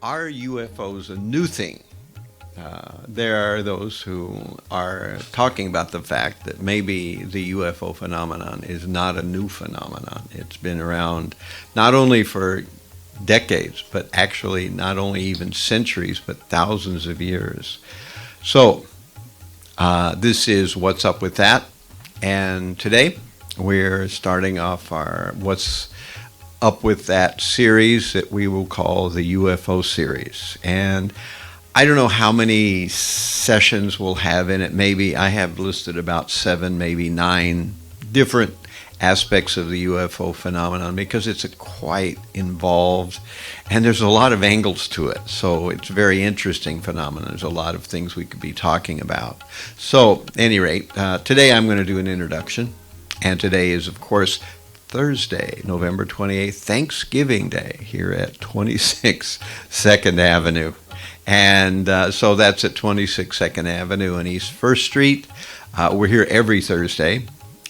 Are UFOs a new thing? There are those who are talking about the fact that maybe the UFO phenomenon is not a new phenomenon. It's been around not only for decades, but actually not only even centuries, but thousands of years. So this is What's Up With That? And today we're starting off our What's Up With That series that we will call the UFO series. And I don't know how many sessions we'll have in it. Maybe I have listed about 7, maybe 9 different aspects of the UFO phenomenon because it's quite involved and there's a lot of angles to it. So it's a very interesting phenomenon. There's a lot of things we could be talking about. So at any rate, today I'm going to do an introduction. And today is, of course, Thursday, November 28th, Thanksgiving Day here at 26 2nd Avenue. And so that's at 26 2nd Avenue and East 1st Street. We're here every Thursday.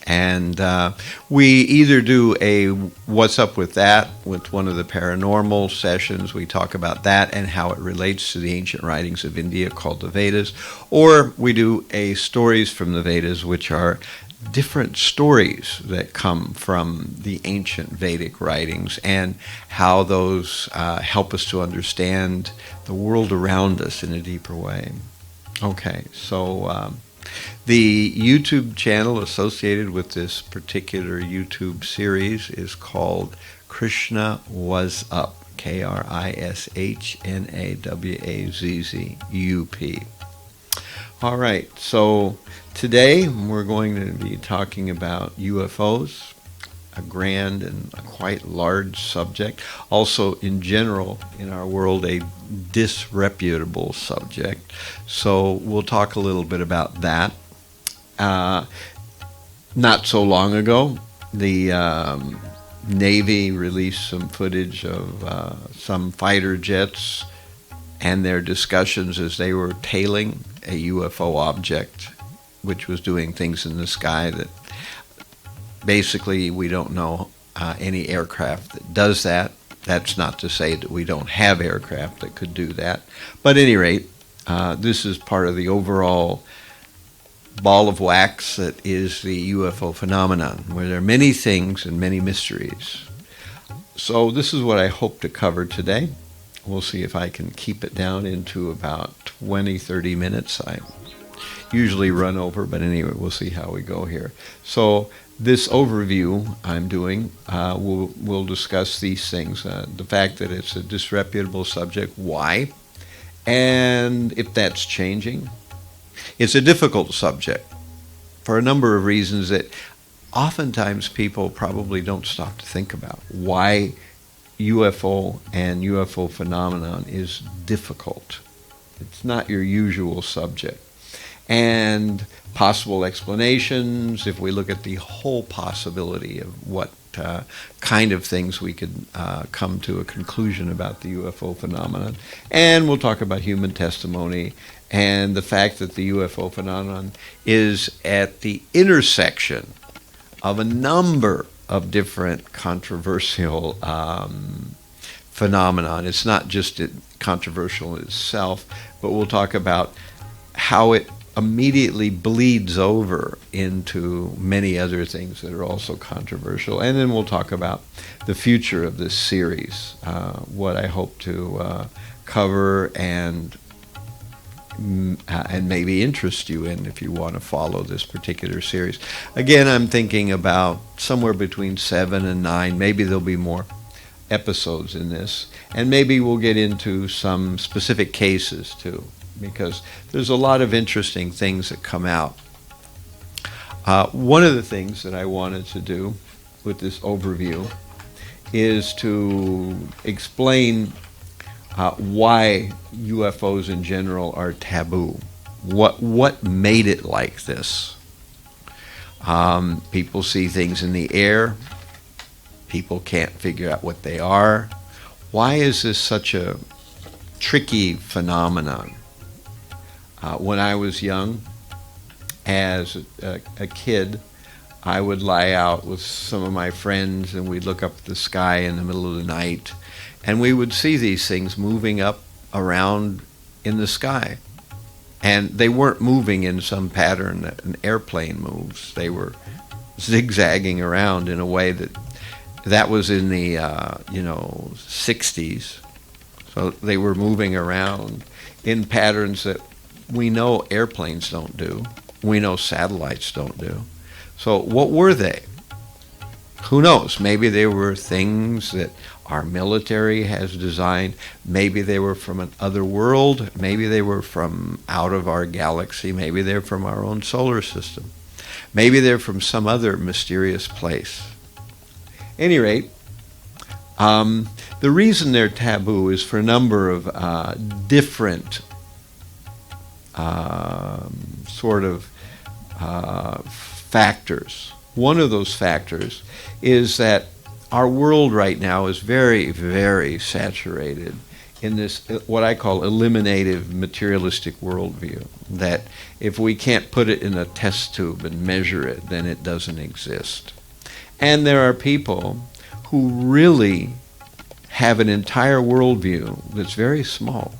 And we either do a What's Up With That with one of the paranormal sessions. We talk about that and how it relates to the ancient writings of India called the Vedas. Or we do a Stories from the Vedas, which are different stories that come from the ancient Vedic writings and how those help us to understand the world around us in a deeper way. Okay, so the YouTube channel associated with this particular YouTube series is called Krishna Was Up, Krishnawazzup. All right, so today we're going to be talking about UFOs, a grand and a quite large subject. Also, in general, in our world, a disreputable subject. So we'll talk a little bit about that. Not so long ago, the Navy released some footage of some fighter jets and their discussions as they were tailing a UFO object, which was doing things in the sky that basically we don't know any aircraft that does that. That's not to say that we don't have aircraft that could do that. But at any rate, this is part of the overall ball of wax that is the UFO phenomenon, where there are many things and many mysteries. So this is what I hope to cover today. We'll see if I can keep it down into about 20, 30 minutes. I usually run over, but anyway, we'll see how we go here. So this overview I'm doing, we'll discuss these things. The fact that it's a disreputable subject, why, and if that's changing. It's a difficult subject for a number of reasons that oftentimes people probably don't stop to think about. Why UFO and UFO phenomenon is difficult. It's not your usual subject. And possible explanations, if we look at the whole possibility of what kind of things we could come to a conclusion about the UFO phenomenon. And we'll talk about human testimony and the fact that the UFO phenomenon is at the intersection of a number of different controversial phenomenon. It's not just controversial in itself, but we'll talk about how it immediately bleeds over into many other things that are also controversial. And then we'll talk about the future of this series, what I hope to cover and maybe interest you in if you want to follow this particular series. Again, I'm thinking about somewhere between 7 and 9. Maybe there'll be more episodes in this. And maybe we'll get into some specific cases too, because there's a lot of interesting things that come out. One of the things that I wanted to do with this overview is to explain why UFOs in general are taboo. What made it like this? People see things in the air. People can't figure out what they are. Why is this such a tricky phenomenon? When I was young, as a kid, I would lie out with some of my friends and we'd look up at the sky in the middle of the night and we would see these things moving up around in the sky. And they weren't moving in some pattern that an airplane moves. They were zigzagging around in a way that was in the 60s. So they were moving around in patterns that we know airplanes don't do. We know satellites don't do. So what were they? Who knows? Maybe they were things that our military has designed. Maybe they were from an other world. Maybe they were from out of our galaxy. Maybe they're from our own solar system. Maybe they're from some other mysterious place. At any rate, the reason they're taboo is for a number of different factors. One of those factors is that our world right now is very, very saturated in this, what I call eliminative materialistic worldview, that if we can't put it in a test tube and measure it, then it doesn't exist. And there are people who really have an entire worldview that's very small.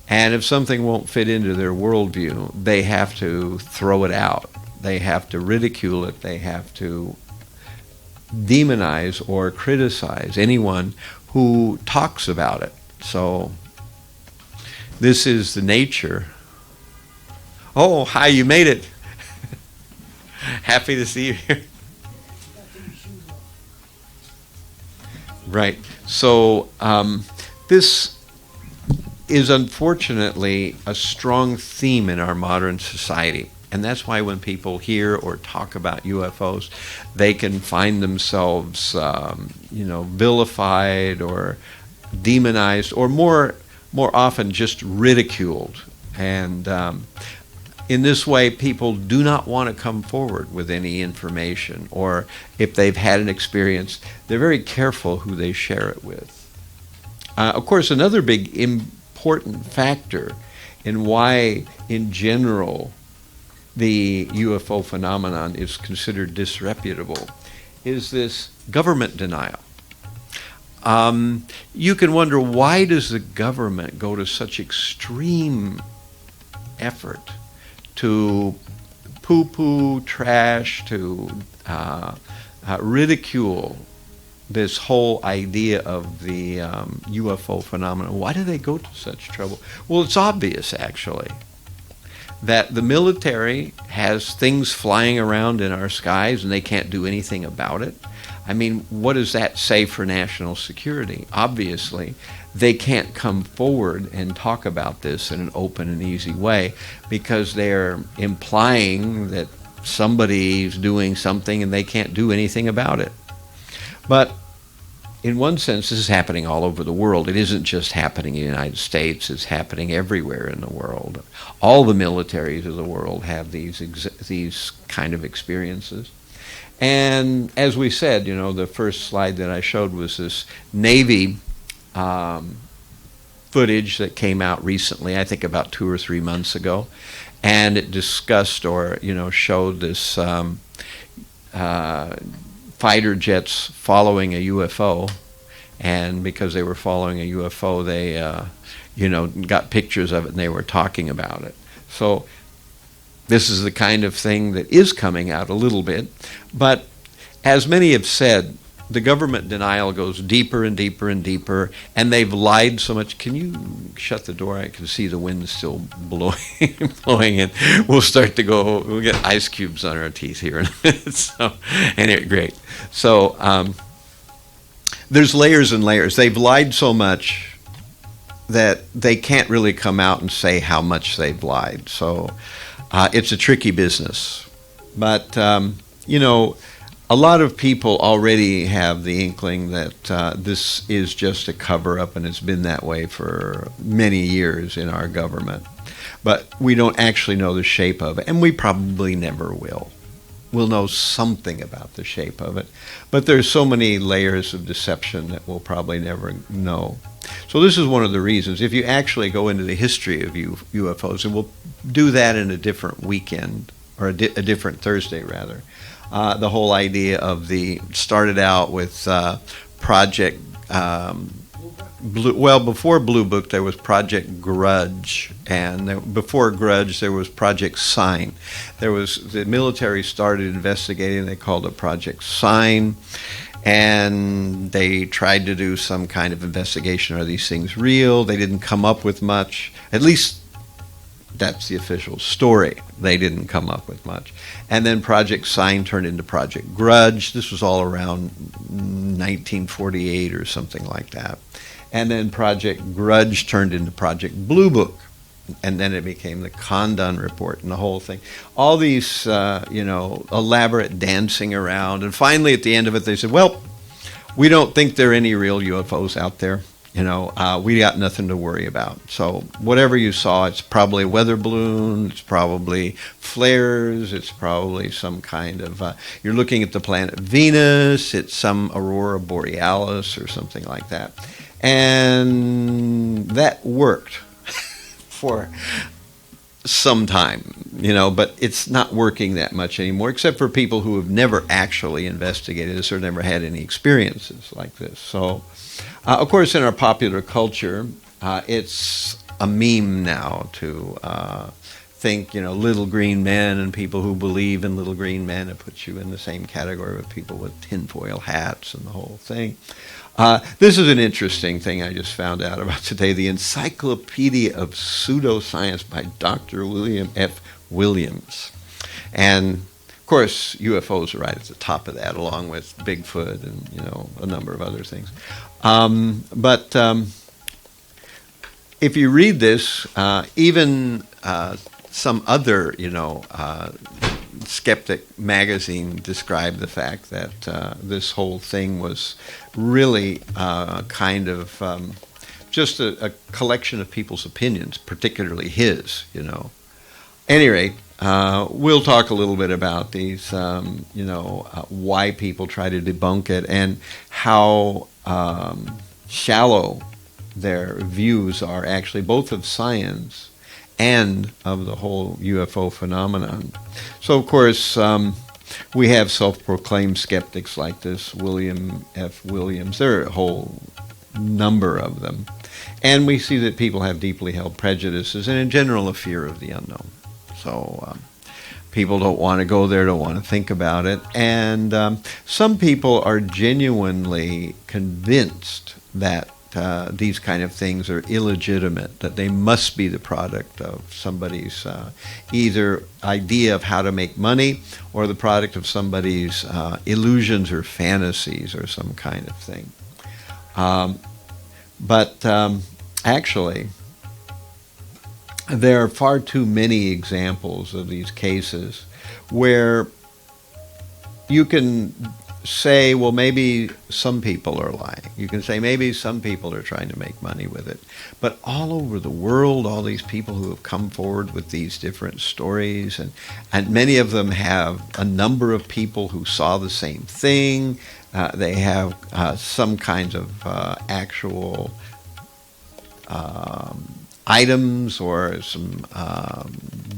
And if something won't fit into their worldview, they have to throw it out. They have to ridicule it. They have to demonize or criticize anyone who talks about it. So this is the nature. Oh, hi, you made it. Happy to see you here. Right. So this is unfortunately a strong theme in our modern society. And that's why when people hear or talk about UFOs, they can find themselves, vilified or demonized, or more often just ridiculed. And in this way, people do not want to come forward with any information, or if they've had an experience, they're very careful who they share it with. Of course, another big important factor in why, in general, the UFO phenomenon is considered disreputable is this government denial. You can wonder, why does the government go to such extreme effort to poo-poo, trash, to ridicule this whole idea of the UFO phenomenon? Why do they go to such trouble? Well, it's obvious, actually, that the military has things flying around in our skies and they can't do anything about it. I mean, what does that say for national security? Obviously, they can't come forward and talk about this in an open and easy way because they're implying that somebody's doing something and they can't do anything about it. But in one sense, this is happening all over the world. It isn't just happening in the United States. It's happening everywhere in the world. All the militaries of the world have these kind of experiences. And as we said, the first slide that I showed was this Navy footage that came out recently, I think about 2 or 3 months ago. And it discussed or, showed this fighter jets following a UFO, and because they were following a UFO, they, got pictures of it and they were talking about it. So this is the kind of thing that is coming out a little bit, but as many have said, the government denial goes deeper and deeper and deeper, and they've lied so much. Can you shut the door? I can see the wind still blowing in. We'll get ice cubes on our teeth here in a minute. So, anyway, great. So, there's layers and layers. They've lied so much that they can't really come out and say how much they've lied. So, it's a tricky business. But, a lot of people already have the inkling that this is just a cover-up, and it's been that way for many years in our government. But we don't actually know the shape of it, and we probably never will. We'll know something about the shape of it, but there's so many layers of deception that we'll probably never know. So this is one of the reasons. If you actually go into the history of UFOs, and we'll do that in a different weekend, or a different Thursday, rather, The whole idea of started out with Project before Blue Book there was Project Grudge, and before Grudge there was Project Sign. The military started investigating. They called it Project Sign, and they tried to do some kind of investigation. Are these things real? They didn't come up with much. At least that's the official story. They didn't come up with much. And then Project Sign turned into Project Grudge. This was all around 1948 or something like that. And then Project Grudge turned into Project Blue Book. And then it became the Condon Report and the whole thing. All these, elaborate dancing around. And finally, at the end of it, they said, well, we don't think there are any real UFOs out there. We got nothing to worry about. So whatever you saw, it's probably a weather balloon, it's probably flares, it's probably some kind of, you're looking at the planet Venus, it's some aurora borealis or something like that. And that worked for some time, but it's not working that much anymore, except for people who have never actually investigated this or never had any experiences like this. So, of course, in our popular culture, it's a meme now to think, little green men and people who believe in little green men. It puts you in the same category with people with tinfoil hats and the whole thing. This is an interesting thing I just found out about today. The Encyclopedia of Pseudoscience by Dr. William F. Williams. And, of course, UFOs are right at the top of that, along with Bigfoot and, a number of other things. But if you read this, even some other, Skeptic magazine described the fact that this whole thing was really kind of just a collection of people's opinions, particularly his, Any rate, we'll talk a little bit about these, why people try to debunk it and how shallow their views are actually, both of science and of the whole UFO phenomenon. So, of course, we have self-proclaimed skeptics like this, William F. Williams. There are a whole number of them. And we see that people have deeply held prejudices and, in general, a fear of the unknown. So people don't want to go there, don't want to think about it. And some people are genuinely convinced that these kind of things are illegitimate, that they must be the product of somebody's either idea of how to make money or the product of somebody's illusions or fantasies or some kind of thing. But actually, there are far too many examples of these cases where you can say, well, maybe some people are lying. You can say maybe some people are trying to make money with it. But all over the world, all these people who have come forward with these different stories, and many of them have a number of people who saw the same thing. They have some kinds of actual items or some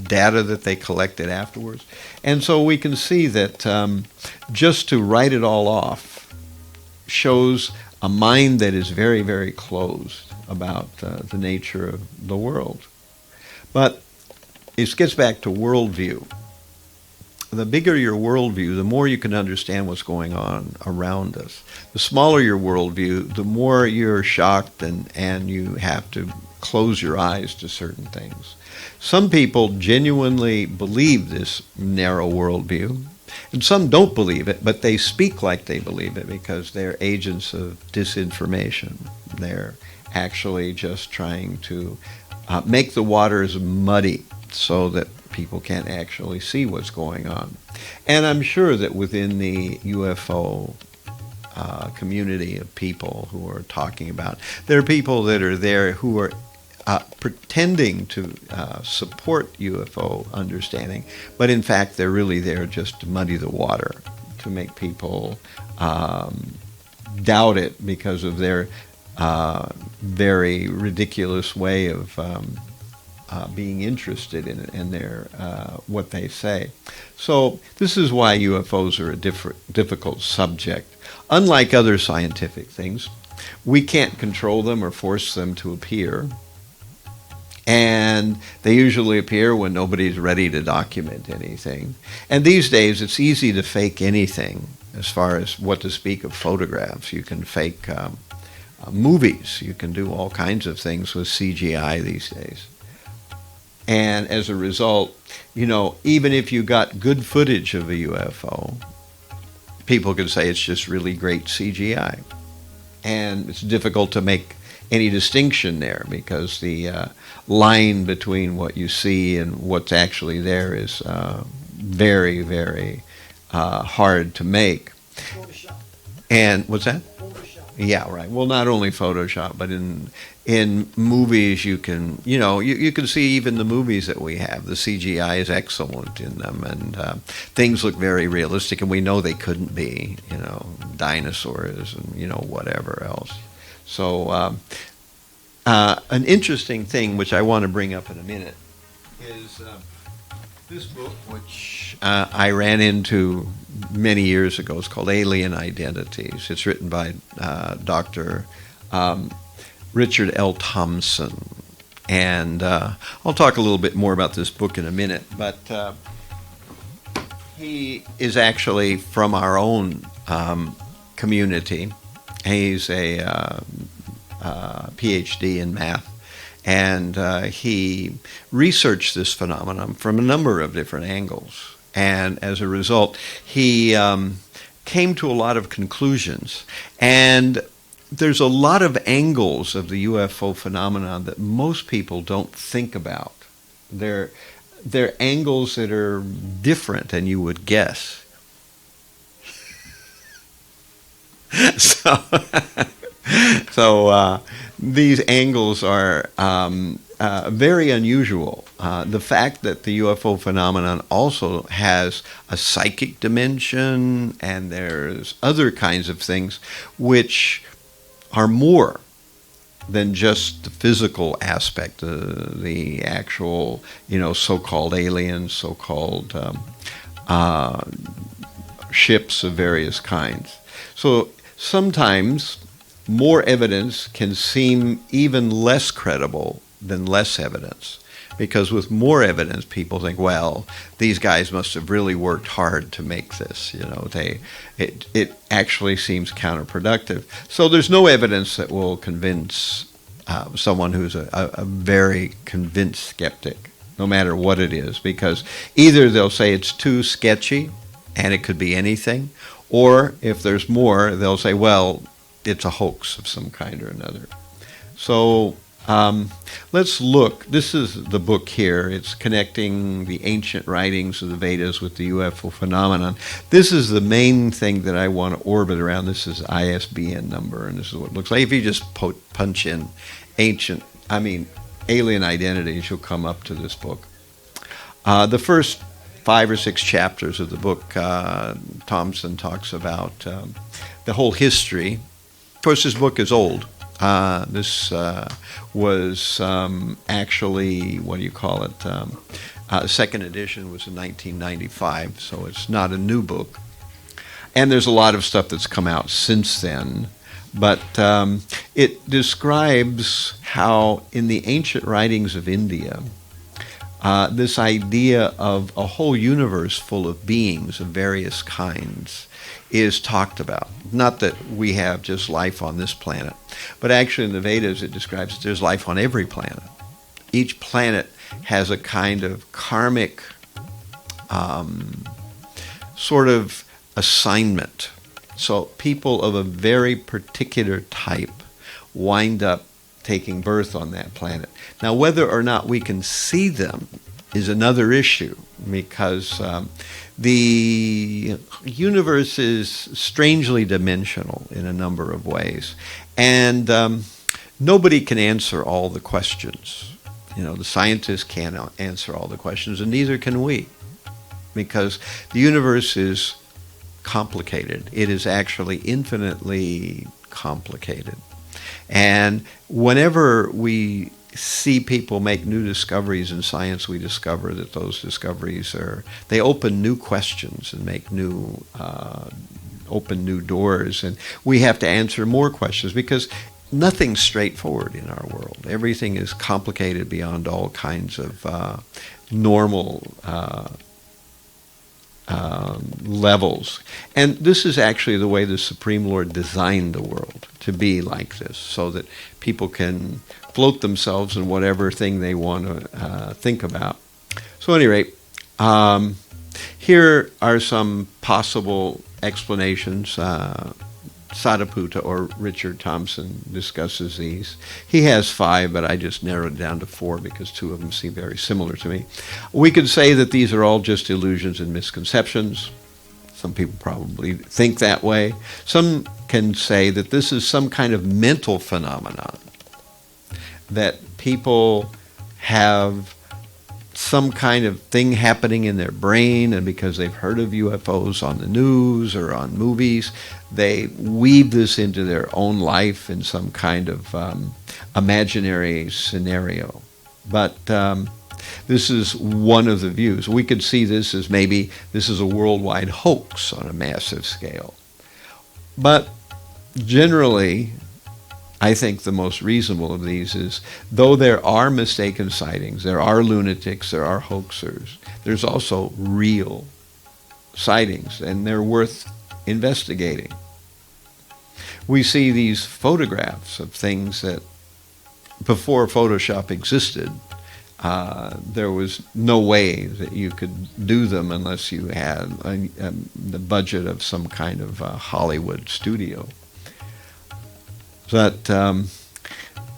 data that they collected afterwards. And so we can see that just to write it all off shows a mind that is very, very closed about the nature of the world. But it gets back to worldview. The bigger your worldview, the more you can understand what's going on around us. The smaller your worldview, the more you're shocked and you have to close your eyes to certain things. Some people genuinely believe this narrow worldview, and some don't believe it, but they speak like they believe it because they're agents of disinformation. They're actually just trying to make the waters muddy so that people can't actually see what's going on. And I'm sure that within the UFO community of people who are talking about, there are people that are there who are pretending to support UFO understanding, but in fact they're really there just to muddy the water, to make people doubt it because of their very ridiculous way of being interested in it and their what they say. So this is why UFOs are a difficult subject. Unlike other scientific things, we can't control them or force them to appear. And they usually appear when nobody's ready to document anything. And these days, it's easy to fake anything as far as what to speak of photographs. You can fake movies. You can do all kinds of things with CGI these days. And as a result, even if you got good footage of a UFO, people can say it's just really great CGI. And it's difficult to make any distinction there because the line between what you see and what's actually there is very, very hard to make. Photoshop. And what's that? Photoshop. Yeah, right. Well, not only Photoshop, but in movies you can, you can see even the movies that we have. The CGI is excellent in them, and things look very realistic, and we know they couldn't be, dinosaurs and, whatever else. So an interesting thing, which I want to bring up in a minute, is this book, which I ran into many years ago. It's called Alien Identities. It's written by Dr. Richard L. Thompson. And I'll talk a little bit more about this book in a minute, but he is actually from our own community. He's a PhD in math, and he researched this phenomenon from a number of different angles. And as a result, he came to a lot of conclusions. And there's a lot of angles of the UFO phenomenon that most people don't think about. They're angles that are different than you would guess. So these angles are very unusual. The fact that the UFO phenomenon also has a psychic dimension, and there's other kinds of things which are more than just the physical aspect, the actual, so-called aliens, so-called ships of various kinds. So sometimes more evidence can seem even less credible than less evidence. Because with more evidence, people think, well, these guys must have really worked hard to make this. It actually seems counterproductive. So there's no evidence that will convince someone who's a very convinced skeptic, no matter what it is, because either they'll say it's too sketchy and it could be anything, or if there's more, they'll say, well, it's a hoax of some kind or another. So let's look. This is the book here. It's connecting the ancient writings of the Vedas with the UFO phenomenon. This is the main thing that I want to orbit around. This is ISBN number, and this is what it looks like. If you just punch in alien identities, you'll come up to this book. The first 5 or 6 chapters of the book, Thompson talks about the whole history. Of course, this book is old. This was actually, second edition was in 1995, so it's not a new book. And there's a lot of stuff that's come out since then. But it describes how in the ancient writings of India, this idea of a whole universe full of beings of various kinds is talked about. Not that we have just life on this planet, but actually in the Vedas it describes that there's life on every planet. Each planet has a kind of karmic sort of assignment. So people of a very particular type wind up taking birth on that planet. Now, whether or not we can see them is another issue, because the universe is strangely dimensional in a number of ways, and nobody can answer all the questions. The scientists can't answer all the questions, and neither can we, because the universe is complicated. It is actually infinitely complicated. And whenever we see people make new discoveries in science, we discover that those discoveries they open new questions and make open new doors. And we have to answer more questions because nothing's straightforward in our world. Everything is complicated beyond all kinds of normal levels. And this is actually the way the Supreme Lord designed the world, to be like this, so that people can float themselves in whatever thing they want to think about. So at any rate, here are some possible explanations. Sadaputta, or Richard Thompson, discusses these. He has 5, but I just narrowed it down to 4 because 2 of them seem very similar to me. We could say that these are all just illusions and misconceptions. Some people probably think that way. Some can say that this is some kind of mental phenomenon, that people have some kind of thing happening in their brain, and because they've heard of UFOs on the news or on movies, they weave this into their own life in some kind of imaginary scenario. But this is one of the views. We could see this as maybe this is a worldwide hoax on a massive scale. But generally, I think the most reasonable of these is, though there are mistaken sightings, there are lunatics, there are hoaxers, there's also real sightings, and they're worth investigating. We see these photographs of things that before Photoshop existed, there was no way that you could do them unless you had the budget of some kind of Hollywood studio. But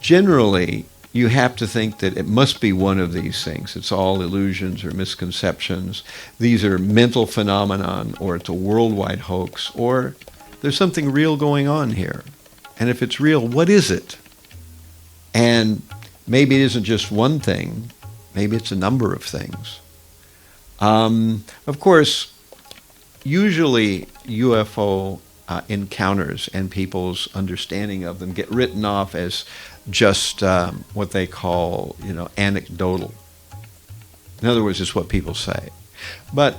generally, you have to think that it must be one of these things. It's all illusions or misconceptions. These are mental phenomenon, or it's a worldwide hoax, or there's something real going on here. And if it's real, what is it? And maybe it isn't just one thing. Maybe it's a number of things. Of course, usually UFO encounters and people's understanding of them get written off as just what they call, anecdotal. In other words, it's what people say. But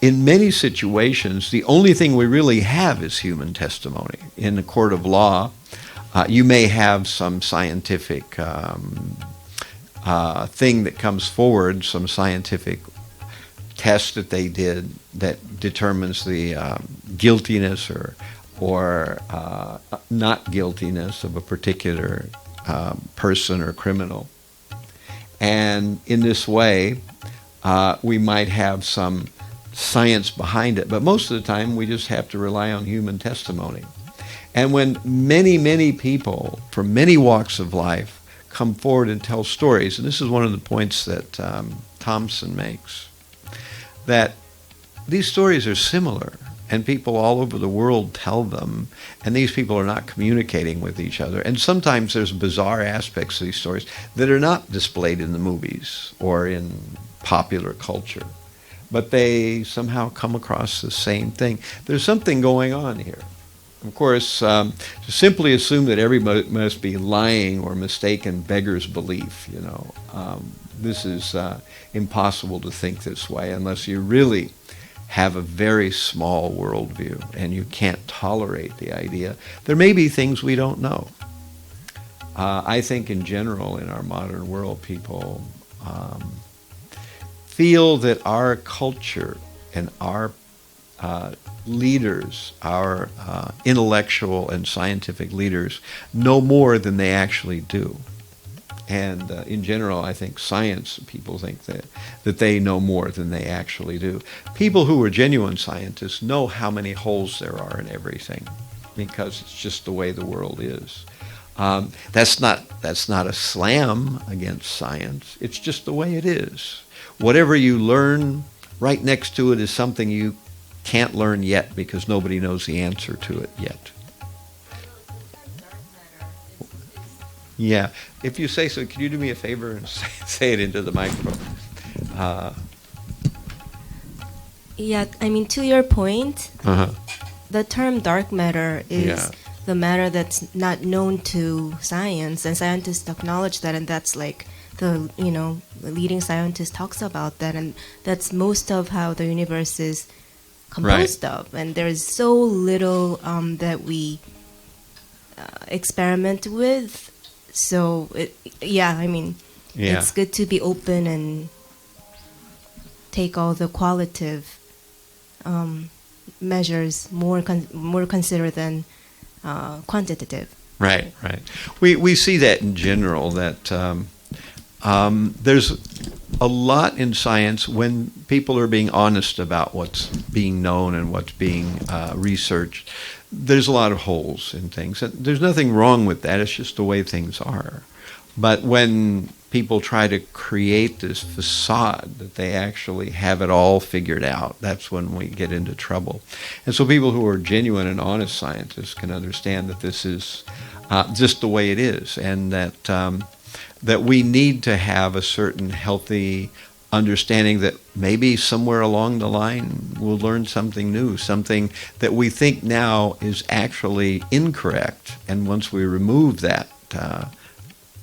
in many situations, the only thing we really have is human testimony. In a court of law, you may have some scientific thing that comes forward, some scientific test that they did that determines the guiltiness or not guiltiness of a particular person or criminal. And in this way, we might have some science behind it, but most of the time we just have to rely on human testimony. And when many, many people from many walks of life come forward and tell stories, and this is one of the points that Thompson makes, that these stories are similar, and people all over the world tell them, and these people are not communicating with each other. And sometimes there's bizarre aspects of these stories that are not displayed in the movies or in popular culture, but they somehow come across the same thing. There's something going on here. Of course, to simply assume that everybody must be lying or mistaken beggars belief, This is impossible to think this way unless you really have a very small worldview and you can't tolerate the idea. There may be things we don't know. I think in general in our modern world, people feel that our culture and our leaders, our intellectual and scientific leaders, know more than they actually do. And in general, I think science people think that they know more than they actually do. People who are genuine scientists know how many holes there are in everything, because it's just the way the world is. That's not a slam against science. It's just the way it is. Whatever you learn, right next to it is something you can't learn yet because nobody knows the answer to it yet. Yeah. If you say so, can you do me a favor and say it into the microphone? Yeah, I mean, to your point, the term dark matter is the matter that's not known to science, and scientists acknowledge that, and that's like the leading scientist talks about that, and that's most of how the universe is composed of, and there's so little that we experiment with. So it's good to be open and take all the qualitative measures more considered than quantitative. Right. We see that in general, that there's a lot in science when people are being honest about what's being known and what's being researched. There's a lot of holes in things. There's nothing wrong with that. It's just the way things are. But when people try to create this facade that they actually have it all figured out, that's when we get into trouble. And so people who are genuine and honest scientists can understand that this is just the way it is, and that we need to have a certain healthy understanding that maybe somewhere along the line we'll learn something new, something that we think now is actually incorrect. And once we remove that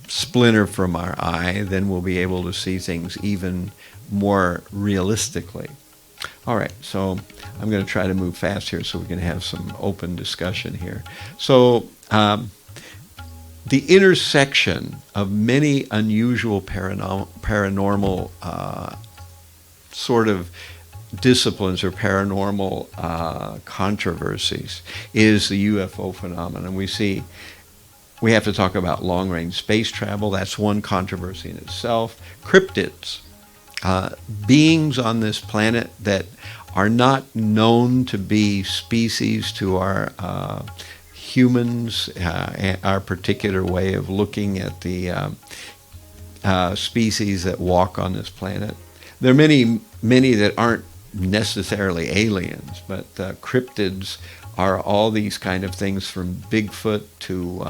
splinter from our eye, then we'll be able to see things even more realistically. All right, so I'm going to try to move fast here so we can have some open discussion here. So the intersection of many unusual paranormal sort of disciplines or paranormal controversies is the UFO phenomenon. We have to talk about long-range space travel. That's one controversy in itself. Cryptids, beings on this planet that are not known to be species to our humans, our particular way of looking at the species that walk on this planet. There are many that aren't necessarily aliens, but cryptids are all these kind of things, from Bigfoot to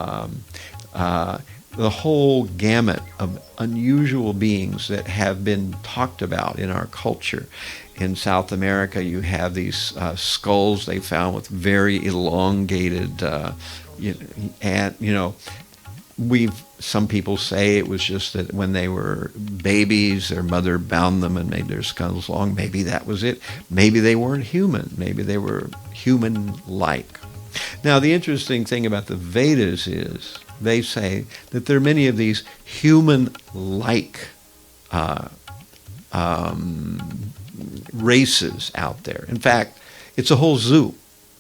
the whole gamut of unusual beings that have been talked about in our culture. In South America, you have these skulls they found with very elongated, some people say it was just that when they were babies, their mother bound them and made their skulls long. Maybe that was it. Maybe they weren't human. Maybe they were human-like. Now, the interesting thing about the Vedas is they say that there are many of these human-like races out there. In fact, it's a whole zoo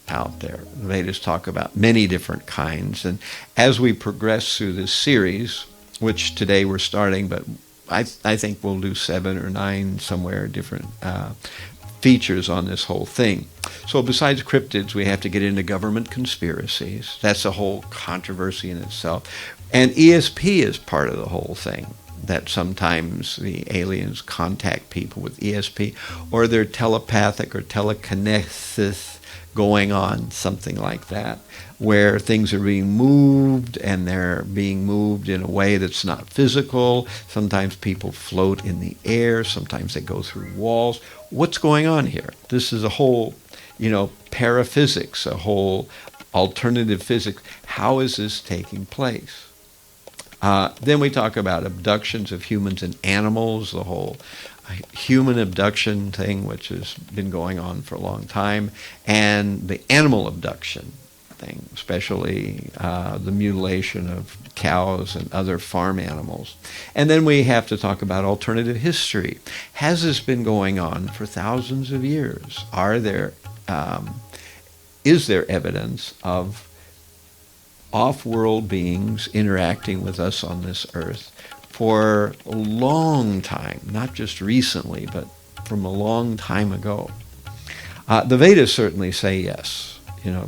out there. The Vedas talk about many different kinds. And as we progress through this series, which today we're starting, but I think we'll do 7 or 9 somewhere different features on this whole thing. So besides cryptids, we have to get into government conspiracies. That's a whole controversy in itself. And ESP is part of the whole thing, that sometimes the aliens contact people with ESP, or they're telepathic or telekinesis going on, something like that, where things are being moved, and they're being moved in a way that's not physical. Sometimes people float in the air. Sometimes they go through walls. What's going on here? This is a whole, paraphysics, a whole alternative physics. How is this taking place? Then we talk about abductions of humans and animals, the whole human abduction thing, which has been going on for a long time, and the animal abduction thing, especially the mutilation of cows and other farm animals. And then we have to talk about alternative history. Has this been going on for thousands of years? Is there evidence of off-world beings interacting with us on this earth for a long time, not just recently, but from a long time ago? The Vedas certainly say yes,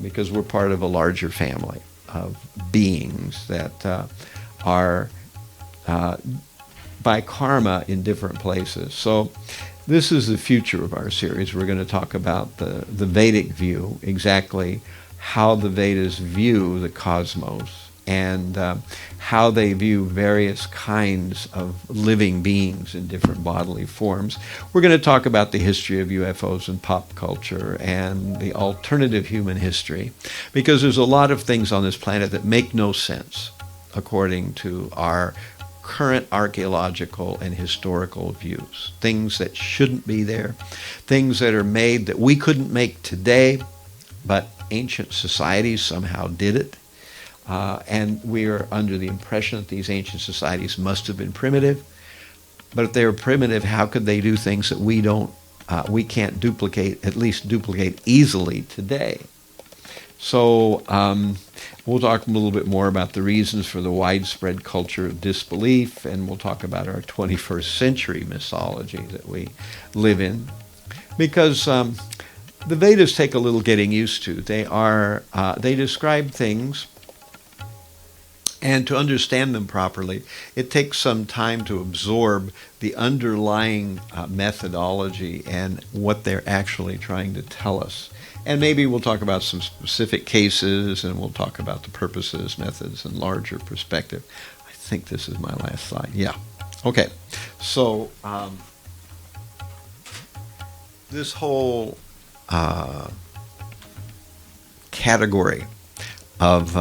because we're part of a larger family of beings that are by karma in different places. So this is the future of our series. We're going to talk about the Vedic view, exactly how the Vedas view the cosmos, and how they view various kinds of living beings in different bodily forms. We're going to talk about the history of UFOs in pop culture and the alternative human history, because there's a lot of things on this planet that make no sense according to our current archaeological and historical views. Things that shouldn't be there, things that are made that we couldn't make today, but ancient societies somehow did it. And we are under the impression that these ancient societies must have been primitive. But if they were primitive, how could they do things that we can't duplicate, at least duplicate easily today? So we'll talk a little bit more about the reasons for the widespread culture of disbelief, and we'll talk about our 21st century mythology that we live in. Because the Vedas take a little getting used to. They describe things, and to understand them properly, it takes some time to absorb the underlying methodology and what they're actually trying to tell us. And maybe we'll talk about some specific cases, and we'll talk about the purposes, methods, and larger perspective. I think this is my last slide. Yeah. Okay. So this whole category of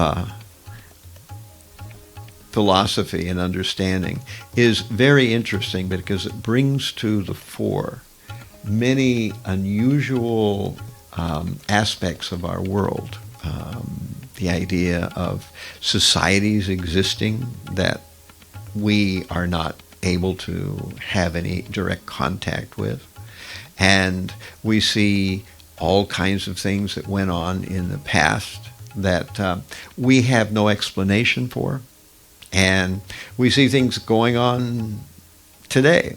philosophy and understanding is very interesting because it brings to the fore many unusual aspects of our world. The idea of societies existing that we are not able to have any direct contact with. And we see all kinds of things that went on in the past that we have no explanation for. And we see things going on today.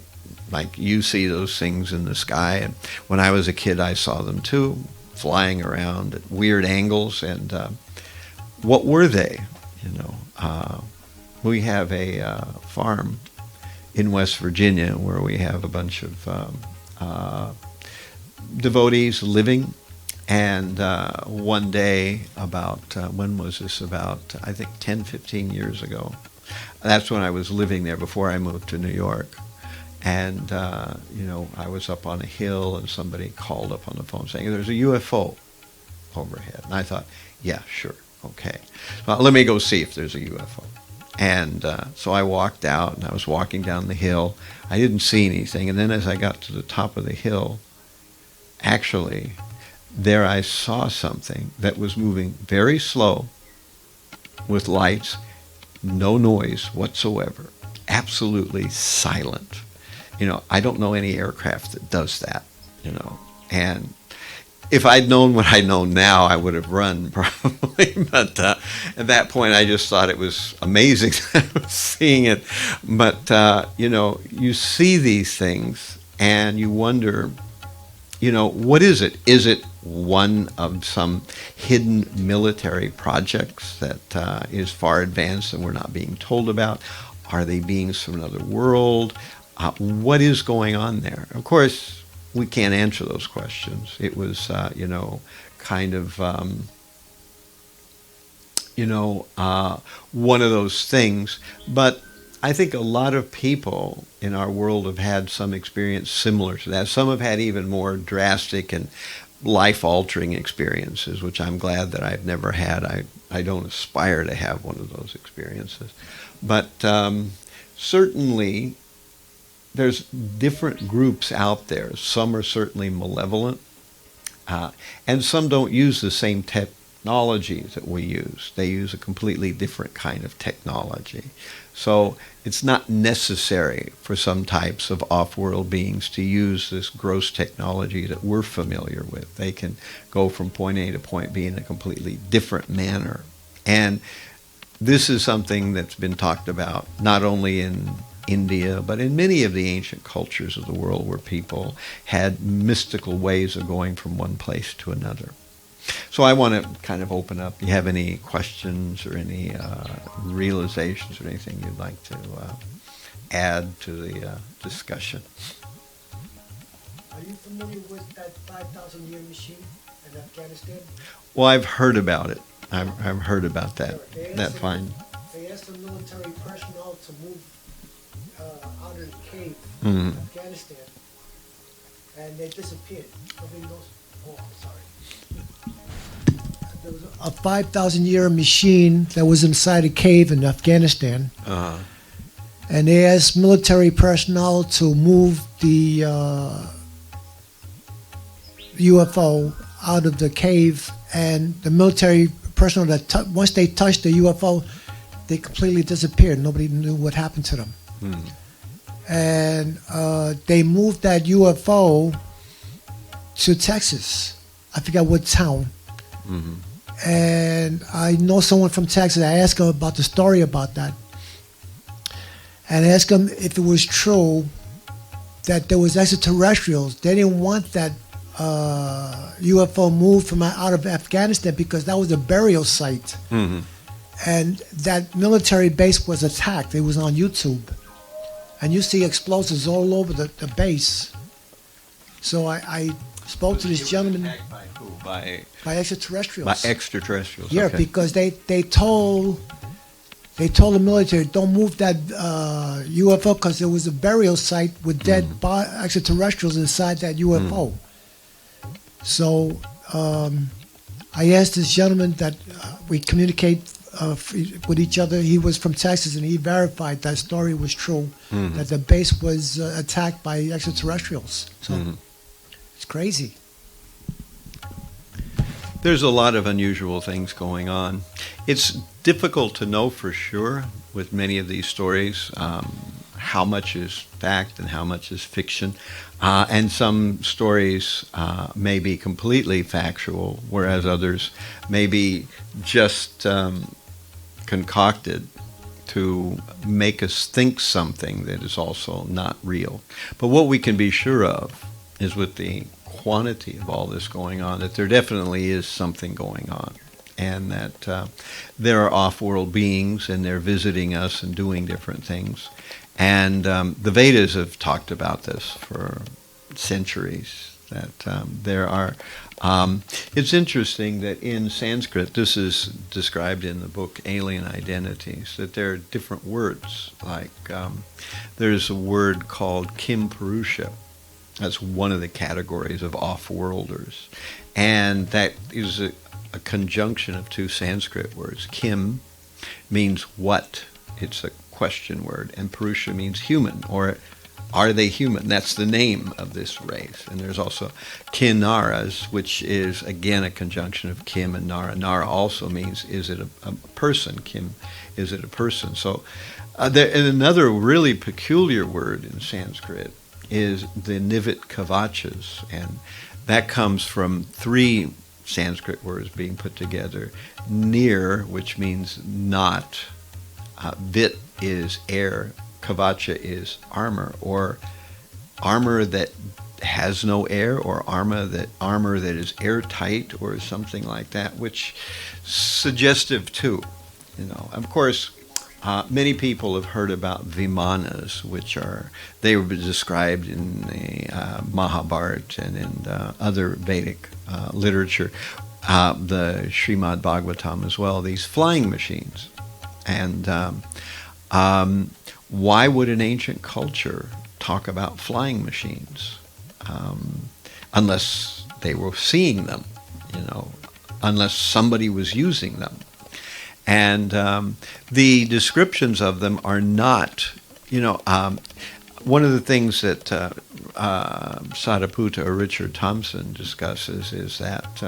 Like you see those things in the sky. And when I was a kid, I saw them too, flying around at weird angles. And what were they? We have a farm in West Virginia where we have a bunch of devotees living. And one day, when was this? I think 10, 15 years ago. That's when I was living there before I moved to New York. And, I was up on a hill and somebody called up on the phone saying, there's a UFO overhead. And I thought, yeah, sure, okay. Well, let me go see if there's a UFO. And so I walked out and I was walking down the hill. I didn't see anything. And then as I got to the top of the hill, actually, there I saw something that was moving very slow with lights, no noise whatsoever, absolutely silent. I don't know any aircraft that does that, and if I'd known what I know now, I would have run probably. But at that point, I just thought it was amazing that I was seeing it. But, you see these things and you wonder, what is it? Is it one of some hidden military projects that is far advanced and we're not being told about? Are they beings from another world? What is going on there? Of course, we can't answer those questions. It was, kind of, one of those things. But I think a lot of people in our world have had some experience similar to that. Some have had even more drastic and life-altering experiences, which I'm glad that I've never had. I don't aspire to have one of those experiences. But certainly, there's different groups out there. Some are certainly malevolent, and some don't use the same technology that we use. They use a completely different kind of technology. So it's not necessary for some types of off-world beings to use this gross technology that we're familiar with. They can go from point A to point B in a completely different manner. And this is something that's been talked about not only in India, but in many of the ancient cultures of the world where people had mystical ways of going from one place to another. So I want to kind of open up. Do you have any questions or any realizations or anything you'd like to add to the discussion? Are you familiar with that 5,000-year machine in Afghanistan? Well, I've heard about it. I've heard about that. That find. They asked the military personnel to move out of the cave Mhm. in Afghanistan, and they disappeared. Nobody knows. Oh, I'm sorry. There was a 5,000-year machine that was inside a cave in Afghanistan, Uh, and they asked military personnel to move the UFO out of the cave, and the military personnel that once they touched the UFO, they completely disappeared. Nobody knew what happened to them. And they moved that UFO to Texas. I forgot what town. And I know someone from Texas. I asked him about the story about that, and I asked him if it was true that there was extraterrestrials. They didn't want that UFO moved from out of Afghanistan because that was a burial site, and that military base was attacked. It was on YouTube, and you see explosives all over the base. So I spoke to this gentleman. By who? By extraterrestrials. By extraterrestrials. Yeah, okay. because they told the military don't move that UFO because there was a burial site with dead extraterrestrials inside that UFO. So I asked this gentleman that we communicate with each other. He was from Texas, and he verified that story was true, that the base was attacked by extraterrestrials. So it's crazy. There's a lot of unusual things going on. It's difficult to know for sure with many of these stories how much is fact and how much is fiction. And some stories may be completely factual, whereas others may be just concocted to make us think something that is also not real. But what we can be sure of is with the quantity of all this going on, that there definitely is something going on, and that there are off-world beings, and they're visiting us and doing different things. And the Vedas have talked about this for centuries, that there are... it's interesting that in Sanskrit, this is described in the book Alien Identities, that there are different words. Like there's a word called Kim Purusha. That's one of the categories of off-worlders. And that is a conjunction of two Sanskrit words. Kim means what? It's a question word. And Purusha means human, or are they human? That's the name of this race. And there's also Kinnaras, which is, again, a conjunction of Kim and Nara. Nara also means, is it a person? Kim, is it a person? So and another really peculiar word in Sanskrit is the Nivit Kavachas, and that comes from three Sanskrit words being put together. Nir, which means not, Vit is air, Kavacha is armor, or armor that has no air, or armor that is airtight, or something like that, which suggestive too. Of course, many people have heard about Vimanas, they were described in the Mahabharata and in other Vedic literature, the Srimad Bhagavatam as well, these flying machines. And why would an ancient culture talk about flying machines unless they were seeing them, unless somebody was using them? And the descriptions of them are not, one of the things that Sadaputa or Richard Thompson discusses is that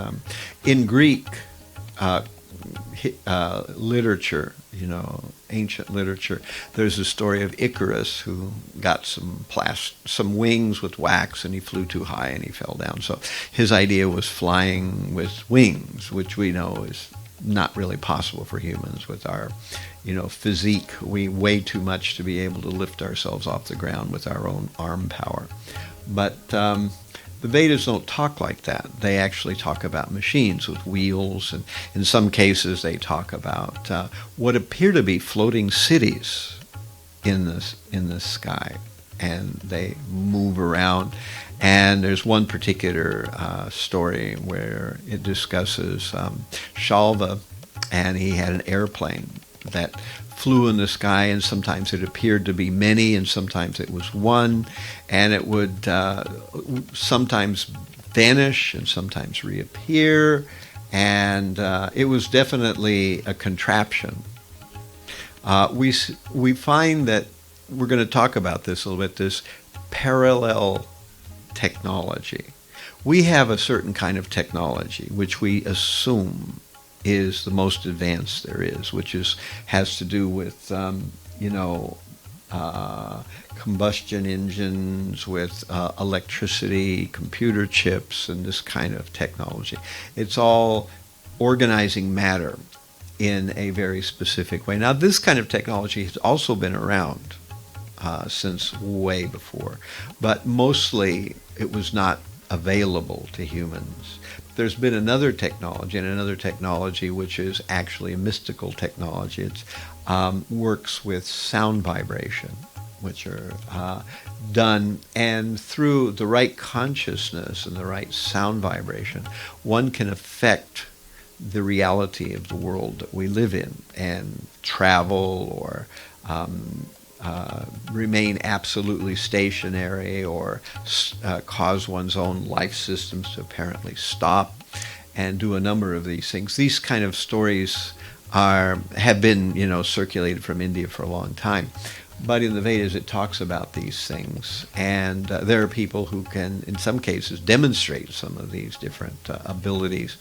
in Greek literature, ancient literature, there's a story of Icarus who got some wings with wax, and he flew too high and he fell down. So his idea was flying with wings, which we know is not really possible for humans with our, physique. We weigh too much to be able to lift ourselves off the ground with our own arm power. But the Vedas don't talk like that. They actually talk about machines with wheels, and in some cases they talk about what appear to be floating cities in the sky, and they move around. And there's one particular story where it discusses Shalva, and he had an airplane that flew in the sky, and sometimes it appeared to be many, and sometimes it was one, and it would sometimes vanish and sometimes reappear, and it was definitely a contraption. We find that we're going to talk about this a little bit, this parallel technology. We have a certain kind of technology which we assume is the most advanced there is, which has to do with combustion engines, with electricity, computer chips, and this kind of technology. It's all organizing matter in a very specific way. Now, this kind of technology has also been around since way before, but mostly it was not available to humans. There's been another technology which is actually a mystical technology. It works with sound vibration, which are done, and through the right consciousness and the right sound vibration, one can affect the reality of the world that we live in and travel or remain absolutely stationary or cause one's own life systems to apparently stop and do a number of these things. These kind of stories have been circulated from India for a long time. But in the Vedas it talks about these things, and there are people who can, in some cases, demonstrate some of these different abilities.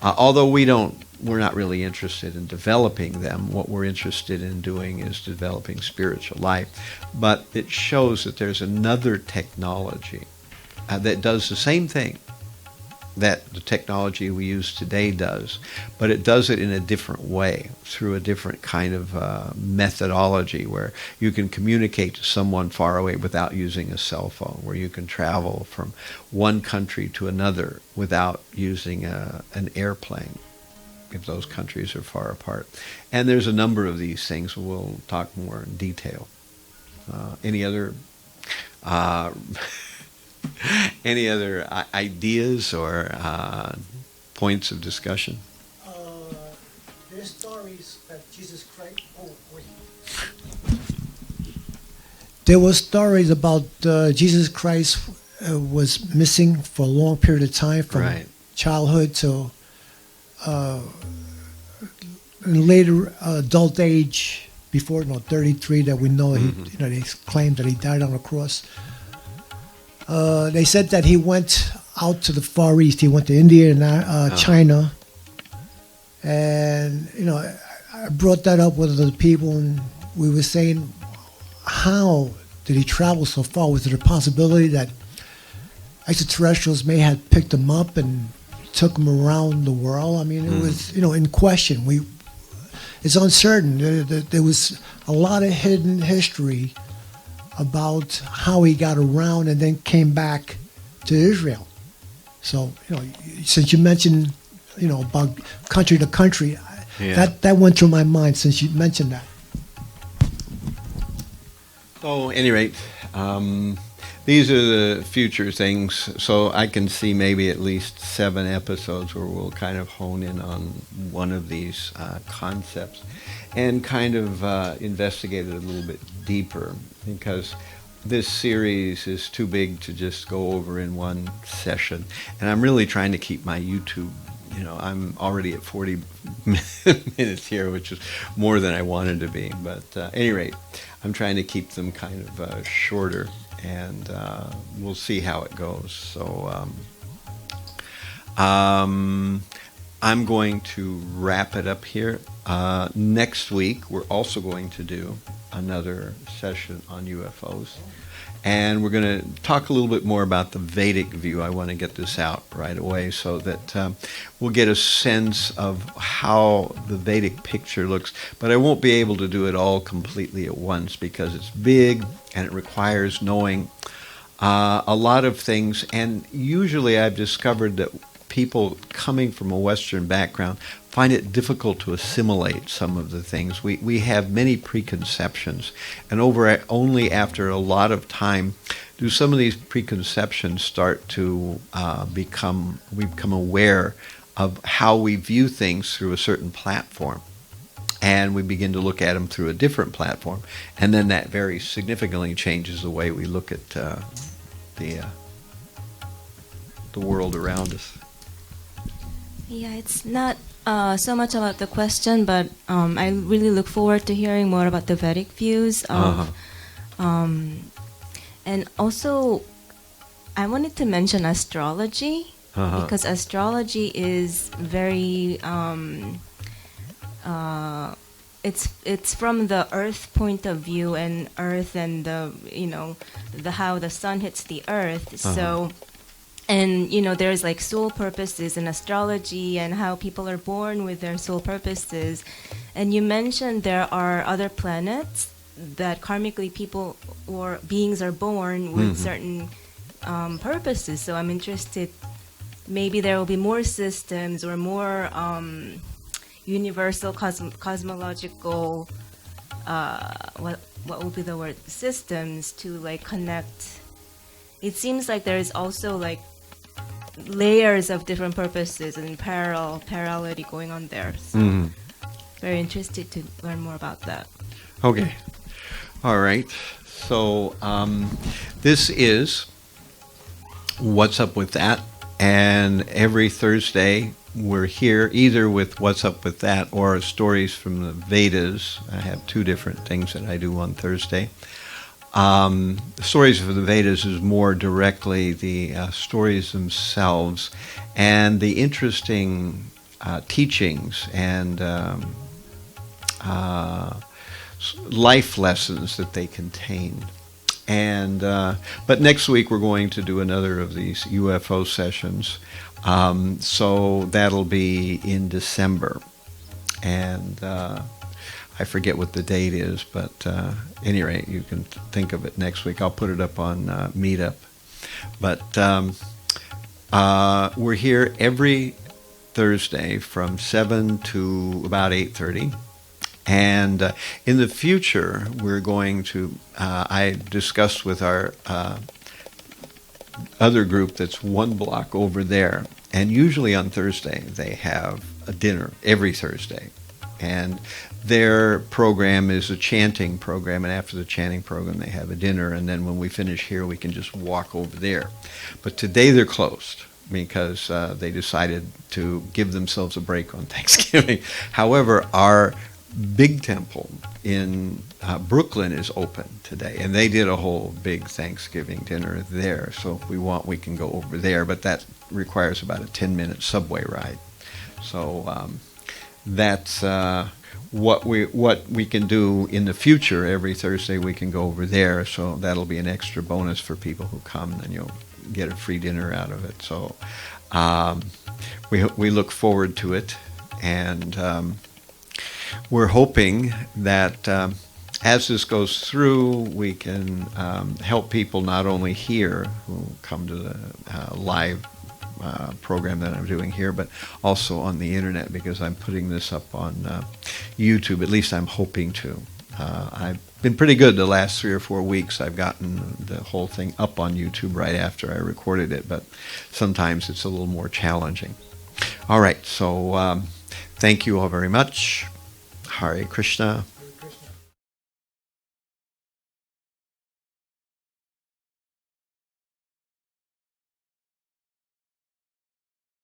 Although we're not really interested in developing them. What we're interested in doing is developing spiritual life. But it shows that there's another technology that does the same thing that the technology we use today does, but it does it in a different way, through a different kind of methodology, where you can communicate to someone far away without using a cell phone, where you can travel from one country to another without using an airplane, if those countries are far apart. And there's a number of these things. We'll talk more in detail. Any other ideas or points of discussion? There's stories that Jesus Christ. Oh wait. There were stories about Jesus Christ was missing for a long period of time, from childhood to later adult age, before 33, that we know they claimed that he died on the cross. They said that he went out to the Far East. He went to India and China. And, I brought that up with other people, and we were saying, how did he travel so far? Was there a possibility that extraterrestrials may have picked him up and took him around the world? I mean, it was, in question. It's uncertain. There was a lot of hidden history about how he got around and then came back to Israel. So, since you mentioned, about country to country, that went through my mind since you mentioned that. So, at any rate, these are the future things. So I can see maybe at least 7 episodes where we'll kind of hone in on one of these concepts and kind of investigate it a little bit deeper, because this series is too big to just go over in one session. And I'm really trying to keep my YouTube, I'm already at 40 minutes here, which is more than I wanted to be. But at any rate, I'm trying to keep them kind of shorter, and we'll see how it goes. So I'm going to wrap it up here. Next week, we're also going to do another session on UFOs. And we're going to talk a little bit more about the Vedic view. I want to get this out right away so that we'll get a sense of how the Vedic picture looks. But I won't be able to do it all completely at once because it's big and it requires knowing a lot of things. And usually I've discovered that people coming from a Western background find it difficult to assimilate some of the things. We have many preconceptions, and only after a lot of time do some of these preconceptions start to we become aware of how we view things through a certain platform. And we begin to look at them through a different platform. And then that very significantly changes the way we look at the world around us. Yeah, it's not so much about the question, but I really look forward to hearing more about the Vedic views of, and also I wanted to mention astrology, because astrology is very it's from the Earth point of view, and Earth and the how the sun hits the Earth. So, and there's like soul purposes in astrology, and how people are born with their soul purposes. And you mentioned there are other planets that karmically people or beings are born with certain purposes. So I'm interested. Maybe there will be more systems or more universal cosmological what would be the word, systems to like connect. It seems like there is also like layers of different purposes and parallelity going on there. So very interested to learn more about that. Okay. All right. So this is What's Up With That, and every Thursday we're here either with What's Up With That or Stories from the Vedas. I have two different things that I do on Thursday. Stories of the Vedas is more directly the stories themselves and the interesting teachings and life lessons that they contain. And but next week we're going to do another of these UFO sessions. So that'll be in December, and I forget what the date is, but at any rate, you can think of it next week. I'll put it up on Meetup. But we're here every Thursday from 7 to about 8:30. And in the future, we're going to, I discussed with our other group that's one block over there, and usually on Thursday they have a dinner every Thursday, and their program is a chanting program, and after the chanting program they have a dinner, and then when we finish here we can just walk over there. But today they're closed because they decided to give themselves a break on Thanksgiving. However, our big temple in Brooklyn is open today, and they did a whole big Thanksgiving dinner there. So if we want, we can go over there, but that requires about a 10-minute subway ride. So that's what we can do in the future. Every Thursday we can go over there, so that'll be an extra bonus for people who come, and you'll get a free dinner out of it. So we look forward to it, and we're hoping that as this goes through, we can help people not only here who come to the live program that I'm doing here, but also on the internet, because I'm putting this up on YouTube. At least I'm hoping to. I've been pretty good the last 3 or 4 weeks. I've gotten the whole thing up on YouTube right after I recorded it, but sometimes it's a little more challenging. All right, so thank you all very much. Hare Krishna.